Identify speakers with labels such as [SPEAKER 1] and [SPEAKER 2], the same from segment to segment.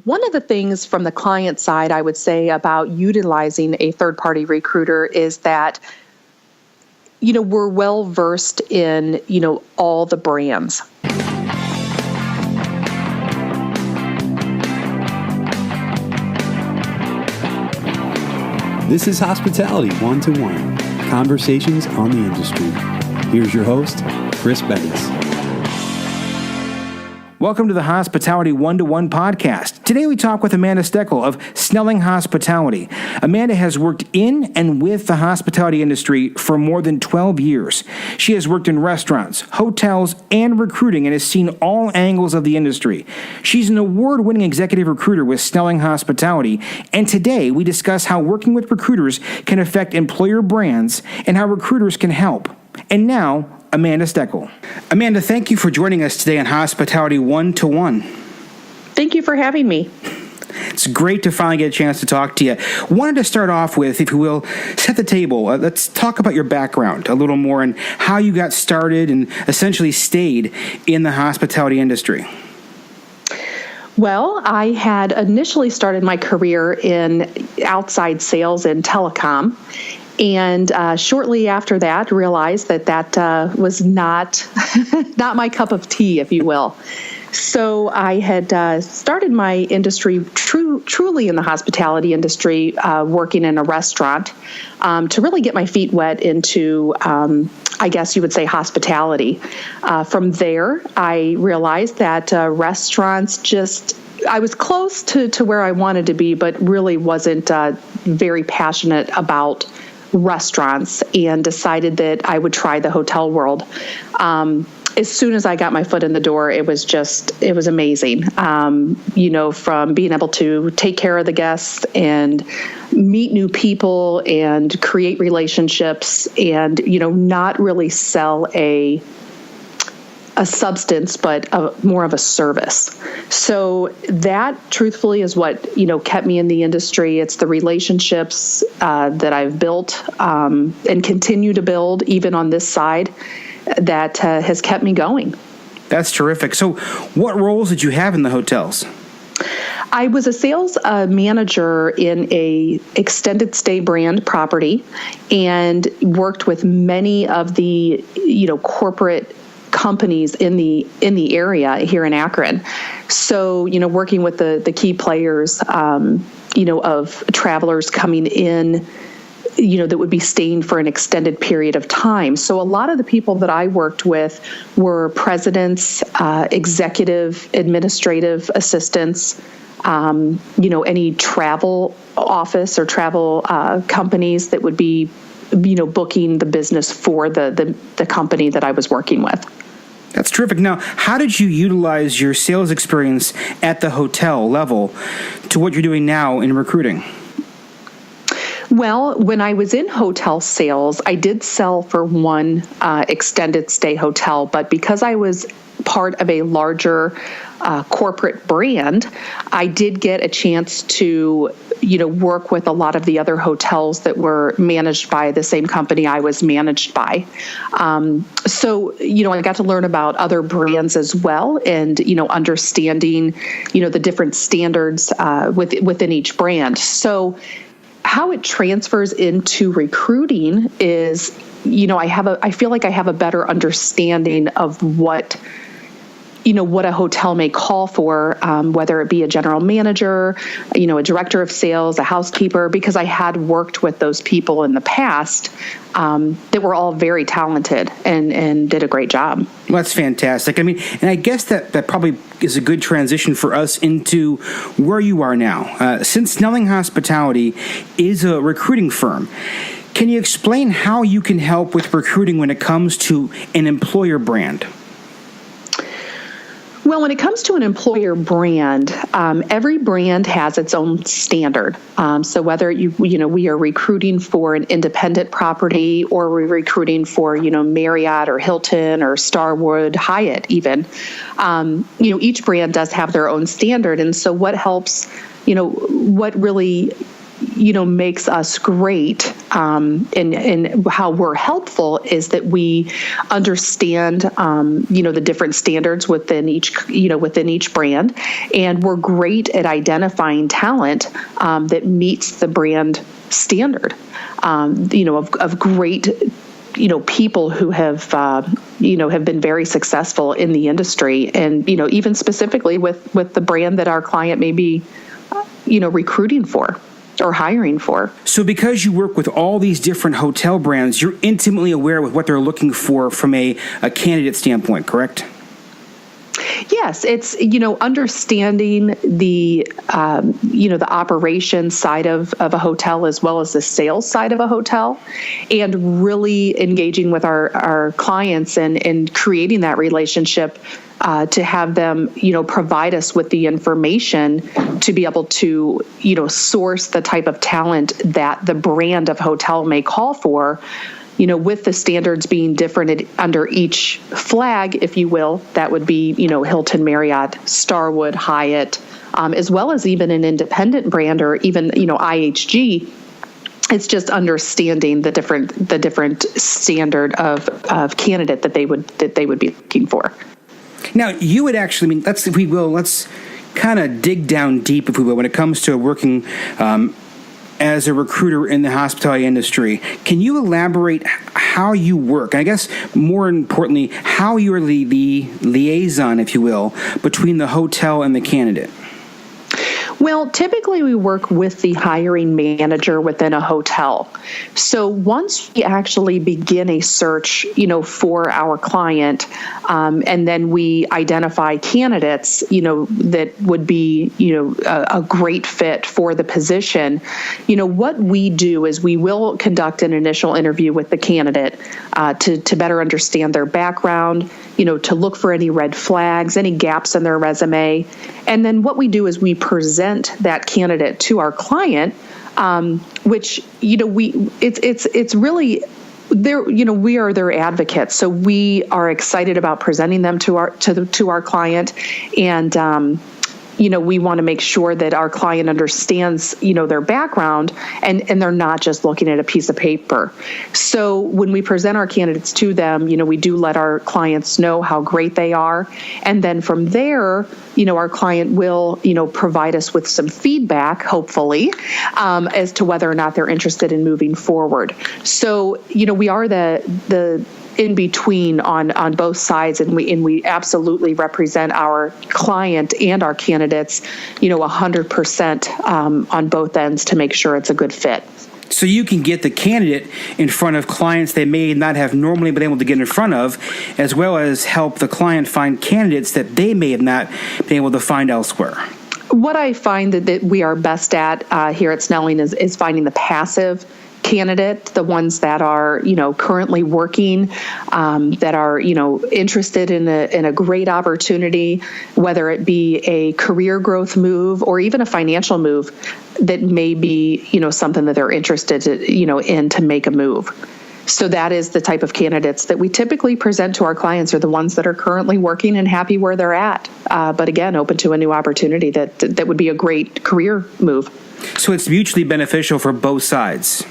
[SPEAKER 1] One of the things from the client side, I would say about utilizing a third-party recruiter is that, we're well versed in, all the brands.
[SPEAKER 2] This is Hospitality One-to-One, conversations on the industry. Here's your host, Chris Bennis.
[SPEAKER 3] Welcome to the Hospitality One-to-One podcast. Today we talk with Amanda Steckel of Snelling Hospitality. Amanda has worked in and with the hospitality industry for more than 12 years. She has worked in restaurants, hotels, and recruiting and has seen all angles of the industry. She's an award-winning executive recruiter with Snelling Hospitality, and today we discuss how working with recruiters can affect employer brands and how recruiters can help. And now, Amanda Steckel. Amanda, thank you for joining us today on Hospitality One-to-One.
[SPEAKER 1] Thank you for having me.
[SPEAKER 3] It's great to finally get a chance to talk to you. Wanted to start off with, if you will, set the table. Let's talk about your background a little more and how you got started and essentially stayed in the hospitality industry.
[SPEAKER 1] Well, I had initially started my career in outside sales and telecom. And shortly after that, realized that was not not my cup of tea, if you will. So I had started my industry truly in the hospitality industry, working in a restaurant, to really get my feet wet into, I guess you would say, hospitality. From there, I realized that restaurants I was close to where I wanted to be, but really wasn't very passionate about restaurants, and decided that I would try the hotel world. As soon as I got my foot in the door, it was amazing. From being able to take care of the guests and meet new people and create relationships and, not really sell a substance, but more of a service. So that truthfully is what, kept me in the industry. It's the relationships that I've built and continue to build even on this side that has kept me going.
[SPEAKER 3] That's terrific. So what roles did you have in the hotels?
[SPEAKER 1] I was a sales manager in a extended stay brand property and worked with many of the, corporate companies in the area here in Akron. So, working with the key players, of travelers coming in, that would be staying for an extended period of time. So a lot of the people that I worked with were presidents, executive, administrative assistants, any travel office or travel companies that would be booking the business for the company that I was working with.
[SPEAKER 3] That's terrific. Now, how did you utilize your sales experience at the hotel level to what you're doing now in recruiting?
[SPEAKER 1] Well, when I was in hotel sales, I did sell for one extended stay hotel, but because I was part of a larger corporate brand, I did get a chance to, work with a lot of the other hotels that were managed by the same company I was managed by. So, I got to learn about other brands as well and, understanding, the different standards within each brand. So how it transfers into recruiting is, I feel like I have a better understanding of what a hotel may call for, whether it be a general manager, a director of sales, a housekeeper, because I had worked with those people in the past that were all very talented and did a great job.
[SPEAKER 3] Well, that's fantastic. I mean, and I guess that probably is a good transition for us into where you are now. Since Snelling Hospitality is a recruiting firm, can you explain how you can help with recruiting when it comes to an employer brand?
[SPEAKER 1] Well, when it comes to an employer brand, every brand has its own standard. So whether we are recruiting for an independent property or we're recruiting for Marriott or Hilton or Starwood, Hyatt, even, each brand does have their own standard. And so what helps, what really makes us great and how we're helpful is that we understand, the different standards within each brand, and we're great at identifying talent that meets the brand standard, of great people who have been very successful in the industry, and even specifically with the brand that our client may be recruiting for or hiring for.
[SPEAKER 3] So because you work with all these different hotel brands, you're intimately aware with what they're looking for from a candidate standpoint, correct?
[SPEAKER 1] Yes, it's understanding the the operations side of a hotel as well as the sales side of a hotel, and really engaging with our clients and creating that relationship to have them provide us with the information to be able to source the type of talent that the brand of hotel may call for. With the standards being different under each flag, if you will, that would be, Hilton, Marriott, Starwood, Hyatt, as well as even an independent brand or even, IHG. It's just understanding the different standard of candidate that they would be looking for.
[SPEAKER 3] Now, you would actually, let's kind of dig down deep, if we will, when it comes to working as a recruiter in the hospitality industry. Can you elaborate how you work? I guess more importantly, how you're the liaison, if you will, between the hotel and the candidate?
[SPEAKER 1] Well, typically we work with the hiring manager within a hotel. So once we actually begin a search, for our client, and then we identify candidates, that would be, a great fit for the position, what we do is we will conduct an initial interview with the candidate to better understand their background, to look for any red flags, any gaps in their resume. And then what we do is we present that candidate to our client, which, it's really, we are their advocates. So we are excited about presenting them to our client. And, we want to make sure that our client understands, their background and they're not just looking at a piece of paper. So when we present our candidates to them, we do let our clients know how great they are. And then from there, our client will, provide us with some feedback, hopefully, as to whether or not they're interested in moving forward. So, we are the in between on both sides, and we absolutely represent our client and our candidates, 100% on both ends to make sure it's a good fit.
[SPEAKER 3] So you can get the candidate in front of clients they may not have normally been able to get in front of, as well as help the client find candidates that they may have not been able to find elsewhere.
[SPEAKER 1] What I find that we are best at here at Snelling is finding the passive candidate, the ones that are, currently working, that are, interested in a great opportunity, whether it be a career growth move or even a financial move that may be, something that they're interested in to make a move. So that is the type of candidates that we typically present to our clients, are the ones that are currently working and happy where they're at. But again, open to a new opportunity that would be a great career move.
[SPEAKER 3] So it's mutually beneficial for both sides.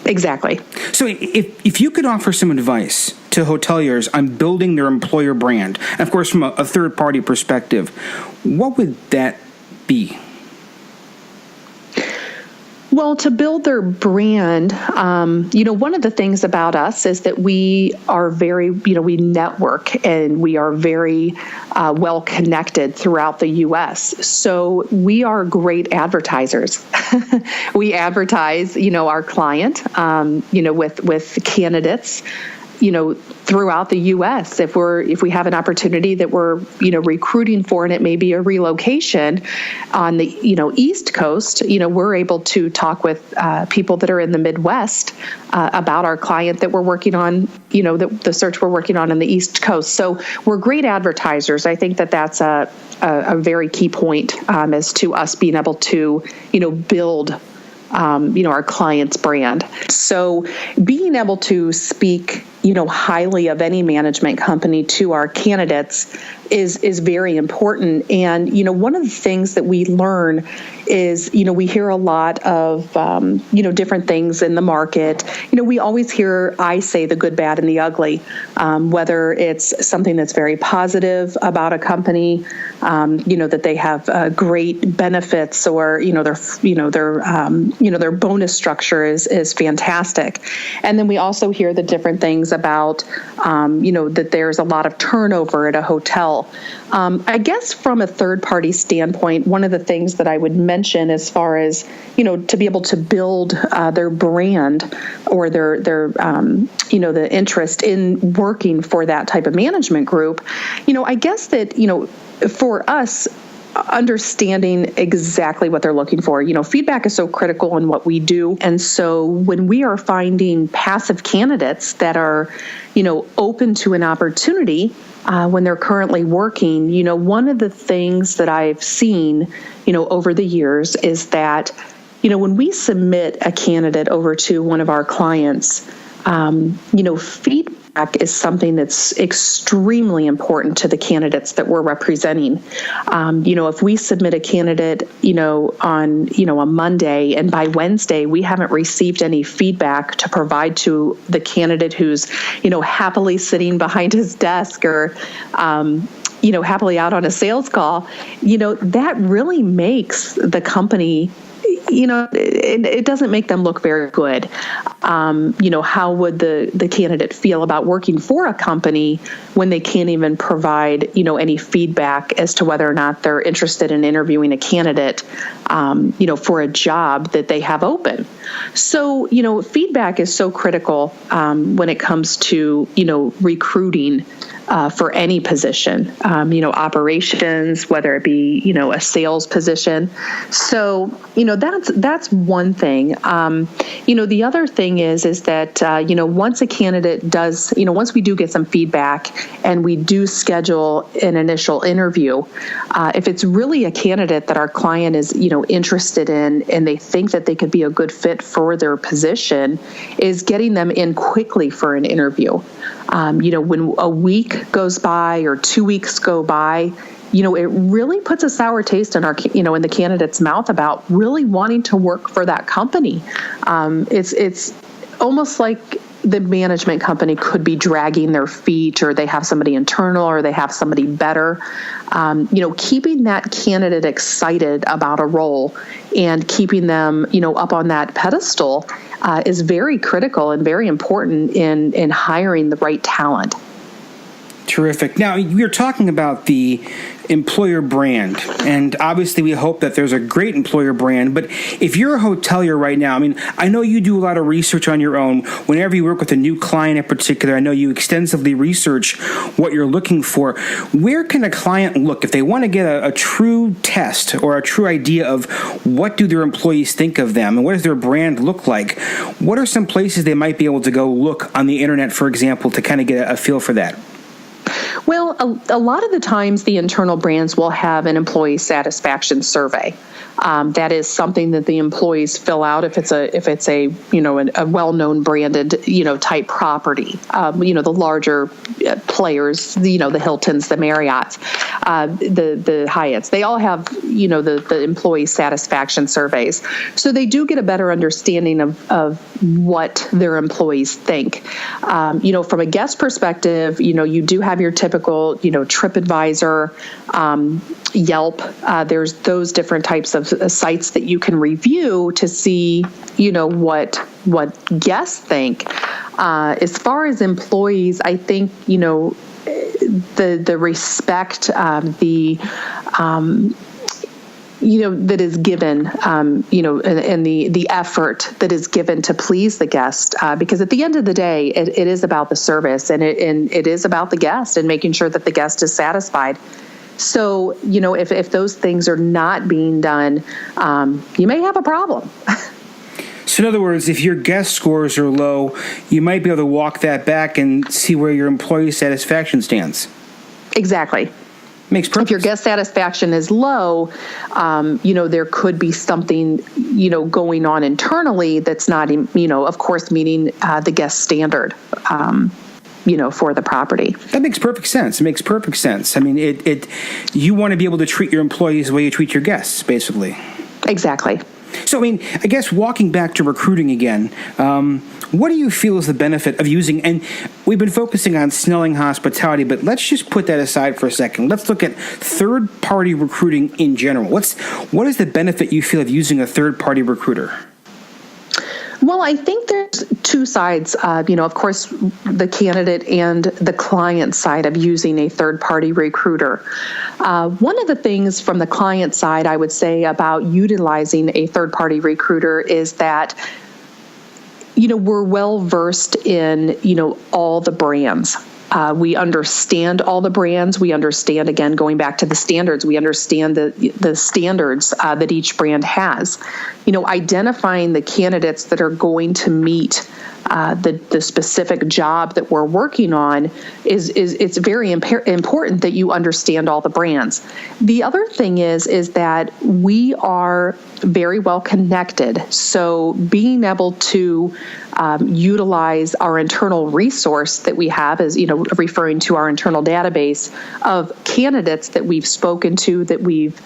[SPEAKER 1] Exactly.
[SPEAKER 3] So if you could offer some advice to hoteliers on building their employer brand, and of course from a third-party perspective, what would that be?
[SPEAKER 1] Well, to build their brand, one of the things about us is that we are very, we network and we are very well connected throughout the U.S. So we are great advertisers. We advertise, our client, with candidates, throughout the U.S. If we have an opportunity that we're, recruiting for, and it may be a relocation on the, East Coast, we're able to talk with people that are in the Midwest about our client that we're working on, the search we're working on the East Coast. So we're great advertisers. I think that that's a very key point as to us being able to, build our client's brand. So being able to speak, highly of any management company to our candidates is very important. And, one of the things that we learn is, we hear a lot of, different things in the market. We always hear, I say, the good, bad, and the ugly, whether it's something that's very positive about a company, that they have great benefits, or, their bonus structure is fantastic. And then we also hear the different things about, that there's a lot of turnover at a hotel. I guess from a third-party standpoint, one of the things that I would mention as far as, to be able to build their brand or their the interest in working for that type of management group, I guess that, for us, understanding exactly what they're looking for. Feedback is so critical in what we do. And so when we are finding passive candidates that are, open to an opportunity when they're currently working, one of the things that I've seen, over the years is that, when we submit a candidate over to one of our clients, feedback is something that's extremely important to the candidates that we're representing. If we submit a candidate, on, a Monday, and by Wednesday we haven't received any feedback to provide to the candidate who's, happily sitting behind his desk or, happily out on a sales call, that really makes the company, it doesn't make them look very good. How would the candidate feel about working for a company when they can't even provide, any feedback as to whether or not they're interested in interviewing a candidate, for a job that they have open. So, feedback is so critical when it comes to, recruiting for any position, operations, whether it be, a sales position. So, that's one thing. The other thing is that, once a candidate does, once we do get some feedback and we do schedule an initial interview, if it's really a candidate that our client is, interested in and they think that they could be a good fit for their position, is getting them in quickly for an interview. When a week goes by or 2 weeks go by, it really puts a sour taste in in the candidate's mouth about really wanting to work for that company. It's almost like the management company could be dragging their feet, or they have somebody internal, or they have somebody better. Keeping that candidate excited about a role and keeping them, up on that pedestal is very critical and very important in hiring the right talent.
[SPEAKER 3] Terrific. Now, you're talking about the employer brand, and obviously we hope that there's a great employer brand, but if you're a hotelier right now, I know you do a lot of research on your own. Whenever you work with a new client in particular, I know you extensively research what you're looking for. Where can a client look if they want to get a true test or a true idea of what do their employees think of them and what does their brand look like? What are some places they might be able to go look on the internet, for example, to kind of get a feel for that?
[SPEAKER 1] Well, a lot of the times the internal brands will have an employee satisfaction survey. That is something that the employees fill out if it's a a well-known branded type property. The larger players, the Hiltons, the Marriotts, the Hyatts, they all have the employee satisfaction surveys. So they do get a better understanding of what their employees think. From a guest perspective, you do have your typical TripAdvisor, Yelp. There's those different types of sites that you can review to see, what guests think. As far as employees, I think, the respect, that is given, and the effort that is given to please the guest, because at the end of the day, it is about the service and it is about the guest and making sure that the guest is satisfied. So, if those things are not being done, you may have a problem.
[SPEAKER 3] So in other words, if your guest scores are low, you might be able to walk that back and see where your employee satisfaction stands.
[SPEAKER 1] Exactly.
[SPEAKER 3] Makes perfect.
[SPEAKER 1] If your guest satisfaction is low, there could be something, going on internally that's not, of course, meeting the guest standard. for the property.
[SPEAKER 3] That makes perfect sense. It makes perfect sense. I mean, you want to be able to treat your employees the way you treat your guests, basically.
[SPEAKER 1] Exactly.
[SPEAKER 3] So, I mean, I guess walking back to recruiting again, what do you feel is the benefit of using, and we've been focusing on Snelling Hospitality, but let's just put that aside for a second. Let's look at third-party recruiting in general. What is the benefit you feel of using a third-party recruiter?
[SPEAKER 1] Well, I think there's two sides, of course, the candidate and the client side of using a third-party recruiter. One of the things from the client side I would say about utilizing a third-party recruiter is that, we're well-versed in, all the brands. We understand all the brands. We understand, again, going back to the standards, we understand the standards that each brand has. Identifying the candidates that are going to meet the specific job that we're working on it's very important that you understand all the brands. The other thing is that we are very well connected. So being able to utilize our internal resource that we have, as referring to our internal database of candidates that we've spoken to, that we've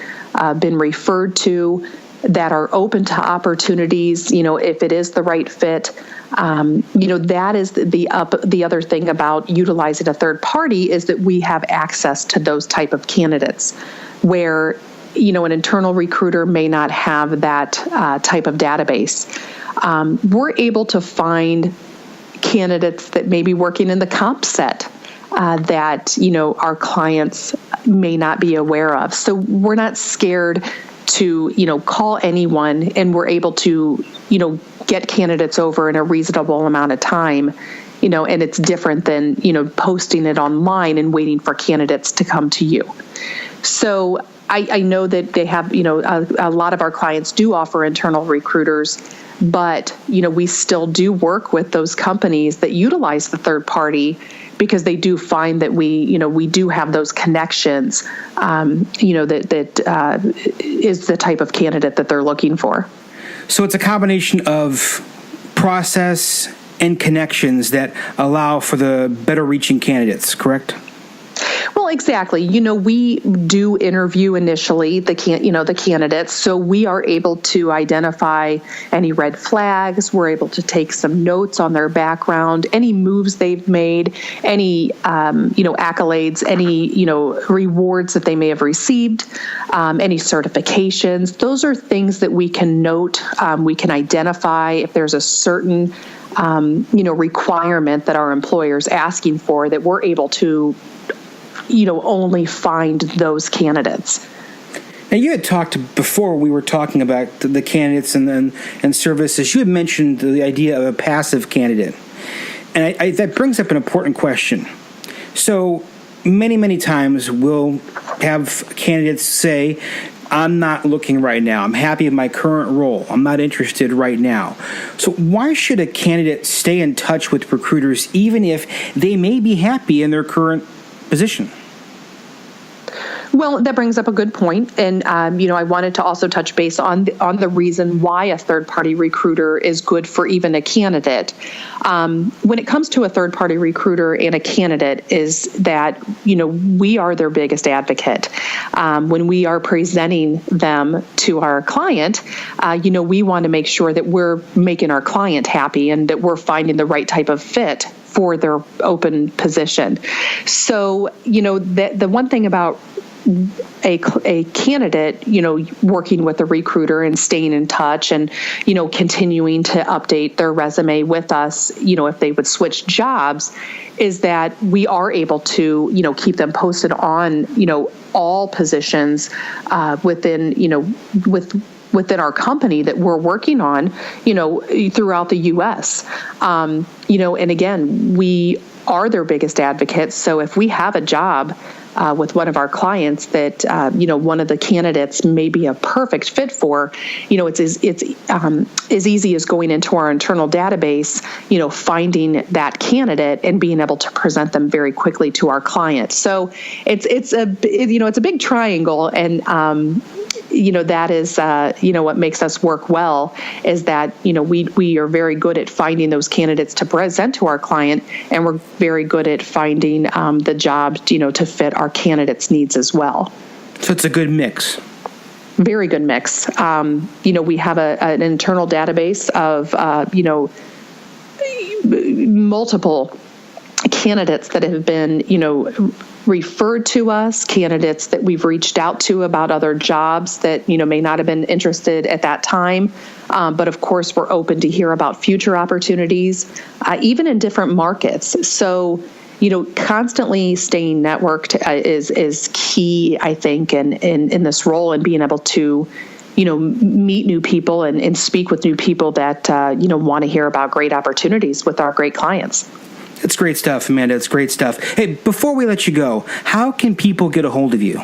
[SPEAKER 1] been referred to, that are open to opportunities, if it is the right fit. That is the other thing about utilizing a third party is that we have access to those type of candidates where, an internal recruiter may not have that type of database. We're able to find candidates that may be working in the comp set that, our clients may not be aware of. So we're not scared to, call anyone, and we're able to, get candidates over in a reasonable amount of time, and it's different than, posting it online and waiting for candidates to come to you. So I know that they have, a lot of our clients do offer internal recruiters, but, we still do work with those companies that utilize the third party because they do find that we do have those connections, that is the type of candidate that they're looking for.
[SPEAKER 3] So it's a combination of process and connections that allow for the better reaching candidates, correct?
[SPEAKER 1] Well, exactly. We do interview initially the candidates, so we are able to identify any red flags. We're able to take some notes on their background, any moves they've made, any accolades, any rewards that they may have received, any certifications. Those are things that we can note. We can identify if there's a certain requirement that our employer is asking for that we're able to only find those candidates.
[SPEAKER 3] Now, you had talked before we were talking about the candidates and services. You had mentioned the idea of a passive candidate. And that brings up an important question. So many times we'll have candidates say, I'm not looking right now. I'm happy in my current role. I'm not interested right now. So why should a candidate stay in touch with recruiters even if they may be happy in their current position?
[SPEAKER 1] Well, that brings up a good point. And, I wanted to also touch base on the reason why a third-party recruiter is good for even a candidate. When it comes to a third-party recruiter and a candidate is that, we are their biggest advocate. When we are presenting them to our client, we want to make sure that we're making our client happy and that we're finding the right type of fit for their open position. So, the one thing about a candidate, working with a recruiter and staying in touch and, continuing to update their resume with us, if they would switch jobs, is that we are able to, keep them posted on, all positions within our company that we're working on, throughout the U.S. And again, we are their biggest advocates. So if we have a job with one of our clients that one of the candidates may be a perfect fit for, it's as easy as going into our internal database, finding that candidate and being able to present them very quickly to our client. So it's a big triangle, and that is, what makes us work well is that, we are very good at finding those candidates to present to our client, and we're very good at finding the job, to fit our candidates' needs as well.
[SPEAKER 3] So it's a good mix.
[SPEAKER 1] Very good mix. We have an internal database of, multiple candidates that have been, referred to us, candidates that we've reached out to about other jobs that, may not have been interested at that time. But of course, we're open to hear about future opportunities, even in different markets. So, constantly staying networked is key, I think, in this role, and being able to, meet new people and speak with new people that, want to hear about great opportunities with our great clients.
[SPEAKER 3] It's great stuff, Amanda. It's great stuff. Hey, before we let you go, how can people get a hold of you?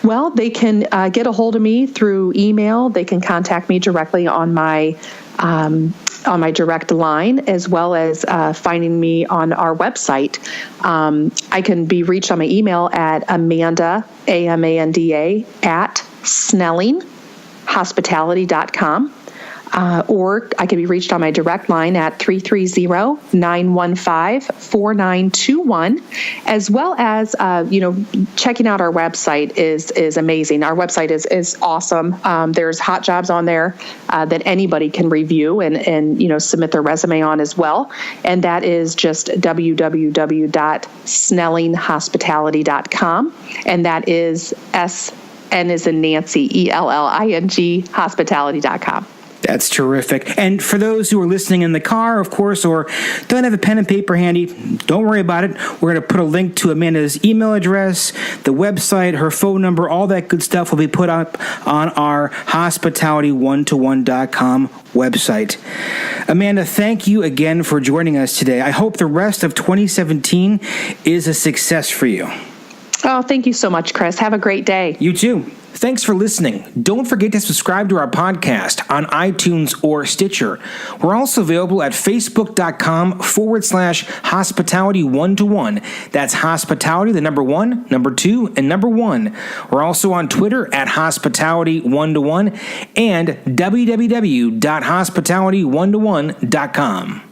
[SPEAKER 1] Well, they can get a hold of me through email. They can contact me directly on my direct line, as well as finding me on our website. I can be reached on my email at Amanda, Amanda, at snellinghospitality.com. Or I can be reached on my direct line at 330-915-4921, as well as, checking out our website is amazing. Our website is awesome. There's hot jobs on there that anybody can review and submit their resume on as well. And that is just www.snellinghospitality.com. And that is SN as in Nancy, ELLING, hospitality.com.
[SPEAKER 3] That's terrific. And for those who are listening in the car, of course, or don't have a pen and paper handy, don't worry about it. We're going to put a link to Amanda's email address, the website, her phone number, all that good stuff will be put up on our hospitality1to1.com website. Amanda, thank you again for joining us today. I hope the rest of 2017 is a success for you.
[SPEAKER 1] Oh, thank you so much, Chris. Have a great day.
[SPEAKER 3] You too. Thanks for listening. Don't forget to subscribe to our podcast on iTunes or Stitcher. We're also available at facebook.com/hospitality1to1. That's hospitality, the number 1, number 2, and number 1. We're also on Twitter at hospitality1to1 and www.hospitality1to1.com.